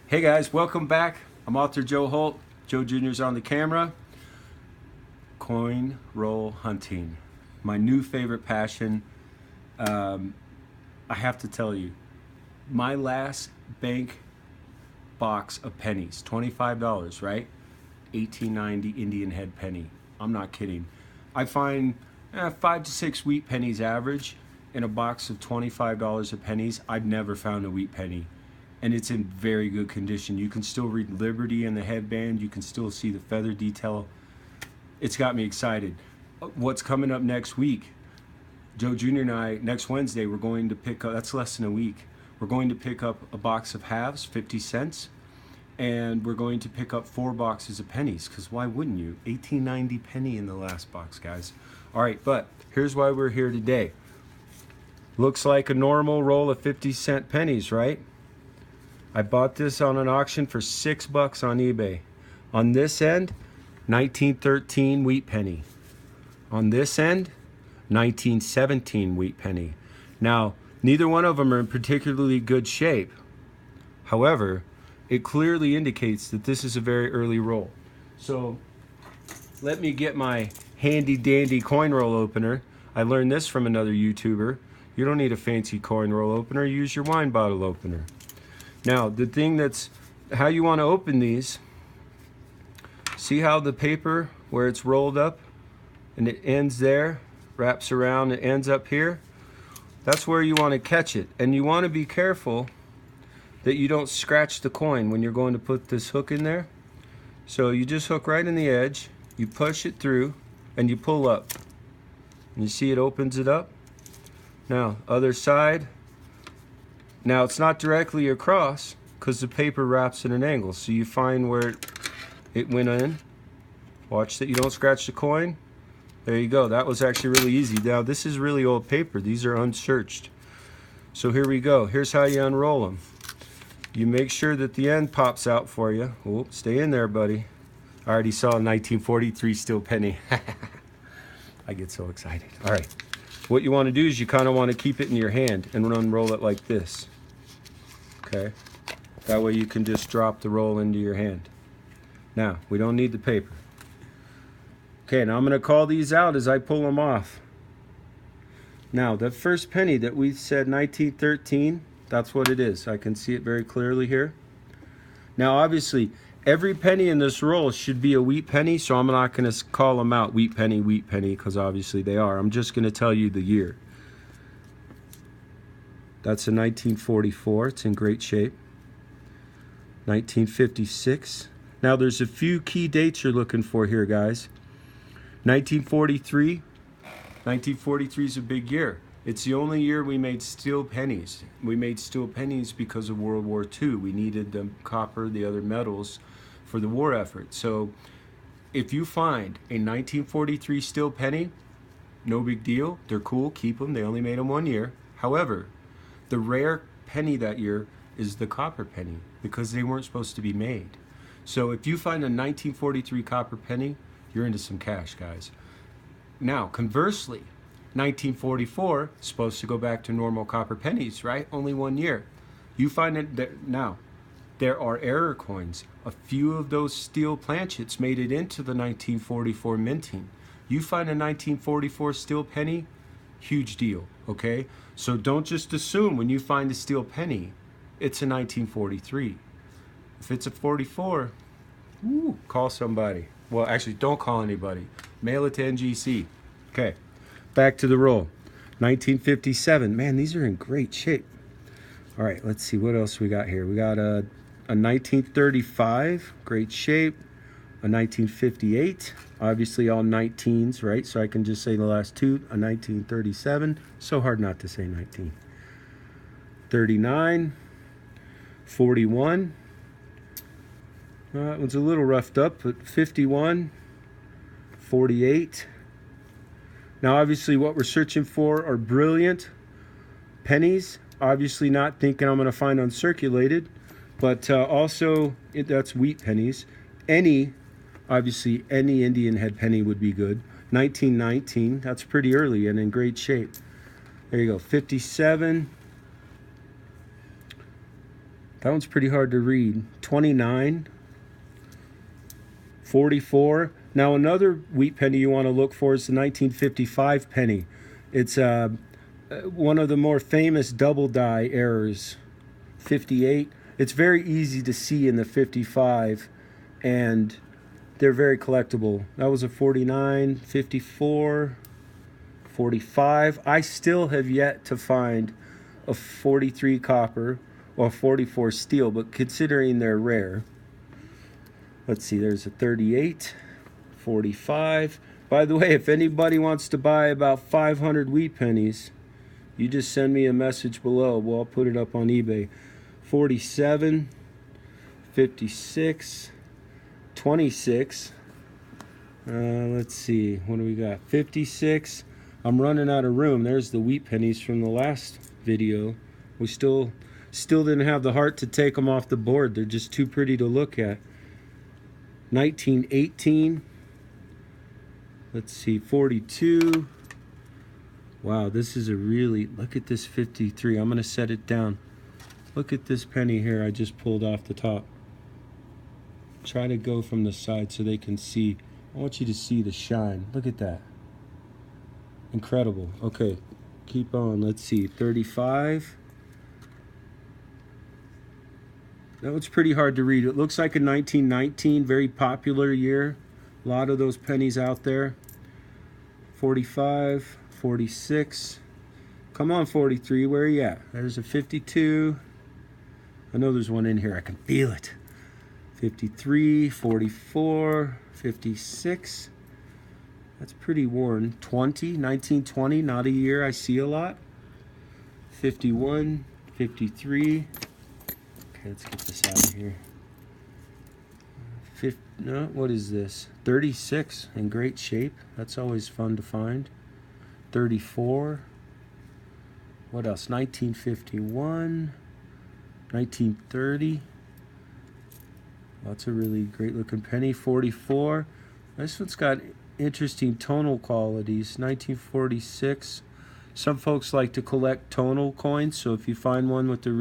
Hey guys, welcome back. I'm author Joe Holt. Joe Jr.'s on the camera. Coin roll hunting. My new favorite passion. I have to tell you, my last bank box of pennies, $25, right? 1890 Indian head penny. I'm not kidding. I find 5 to 6 wheat pennies average in a box of $25 of pennies. I've never found a wheat penny. And it's in very good condition. You can still read Liberty in the headband. You can still see the feather detail. It's got me excited. What's coming up next week? Joe Jr. and I, next Wednesday, we're going to pick up, that's less than a week, we're going to pick up a box of halves, 50 cents, and we're going to pick up 4 boxes of pennies, because why wouldn't you? 1890 penny in the last box, guys. All right, but here's why we're here today. Looks like a normal roll of 50-cent pennies, right? I bought this on an auction for $6 on eBay. On this end, 1913 wheat penny. On this end, 1917 wheat penny. Now, neither one of them are in particularly good shape. However, it clearly indicates that this is a very early roll. So, let me get my handy dandy coin roll opener. I learned this from another YouTuber. You don't need a fancy coin roll opener, use your wine bottle opener. Now, the thing that's how you want to open these, see how the paper where it's rolled up and it ends there, wraps around, it ends up here? That's where you want to catch it. And you want to be careful that you don't scratch the coin when you're going to put this hook in there. So you just hook right in the edge, you push it through, and you pull up. And you see it opens it up? Now, other side. Now it's not directly across because the paper wraps at an angle. So you find where it went in. Watch that you don't scratch the coin. There you go. That was actually really easy. Now this is really old paper. These are unsearched. So here we go. Here's how you unroll them. You make sure that the end pops out for you. Oh, stay in there, buddy. I already saw a 1943 steel penny. I get so excited. All right. What you want to do is you kind of want to keep it in your hand and unroll it like this. Okay? That way you can just drop the roll into your hand. Now, we don't need the paper. Okay, now I'm going to call these out as I pull them off. Now, the first penny that we said 1913, that's what it is. I can see it very clearly here. Now, obviously, every penny in this roll should be a wheat penny, so I'm not going to call them out wheat penny, because obviously they are. I'm just going to tell you the year. That's a 1944. It's in great shape. 1956. Now, there's a few key dates you're looking for here, guys. 1943. 1943 is a big year. It's the only year we made steel pennies. We made steel pennies because of World War II. We needed the copper, the other metals for the war effort. So if you find a 1943 steel penny, no big deal. They're cool, keep them. They only made them 1 year. However, the rare penny that year is the copper penny because they weren't supposed to be made. So if you find a 1943 copper penny, you're into some cash, guys. Now, conversely, 1944 is supposed to go back to normal copper pennies, right? Only 1 year. You find it now. There are error coins. A few of those steel planchets made it into the 1944 minting. You find a 1944 steel penny, huge deal, okay? So don't just assume when you find a steel penny, it's a 1943. If it's a 44, call somebody. Well, actually, don't call anybody. Mail it to NGC. Okay, back to the roll. 1957. Man, these are in great shape. All right, let's see what else we got here. We got a 1935, great shape. A 1958, obviously all 19s, right? So I can just say the last two. A 1937, so hard not to say 19. 39, 41. That one's a little roughed up, but 51, 48. Now, obviously, what we're searching for are brilliant pennies. Obviously, not thinking I'm going to find uncirculated, but also that's wheat pennies. Obviously, any Indian head penny would be good. 1919, that's pretty early and in great shape. There you go, 57. That one's pretty hard to read. 29, 44. Now another wheat penny you want to look for is the 1955 penny. It's one of the more famous double die errors. 58. It's very easy to see in the 55, and they're very collectible. That was a 49, 54, 45. I still have yet to find a 43 copper or 44 steel, but considering they're rare. Let's see, there's a 38, 45. By the way, if anybody wants to buy about 500 wheat pennies, you just send me a message below. Well, I'll put it up on eBay. 47, 56, 26. Let's see, what do we got? 56. I'm running out of room. There's the wheat pennies from the last video. We still didn't have the heart to take them off the board. They're just too pretty to look at. 1918. Let's see, 42. Wow, this is a really, look at this 53. I'm going to set it down. Look at this penny here I just pulled off the top. Try to go from the side so they can see. I want you to see the shine. Look at that. Incredible. Okay, keep on. Let's see, 35. That was pretty hard to read. It looks like a 1919, very popular year. A lot of those pennies out there. 45, 46. Come on, 43, where are you at? There's a 52. I know there's one in here, I can feel it. 53, 44, 56. That's pretty worn. 20, 1920, not a year I see a lot. 51, 53. Okay, let's get this out of here. No, what is this? 36, in great shape. That's always fun to find. 34. What else? 1951. 1930. That's a really great looking penny. 44. This one's got interesting tonal qualities. 1946. Some folks like to collect tonal coins, so if you find one with the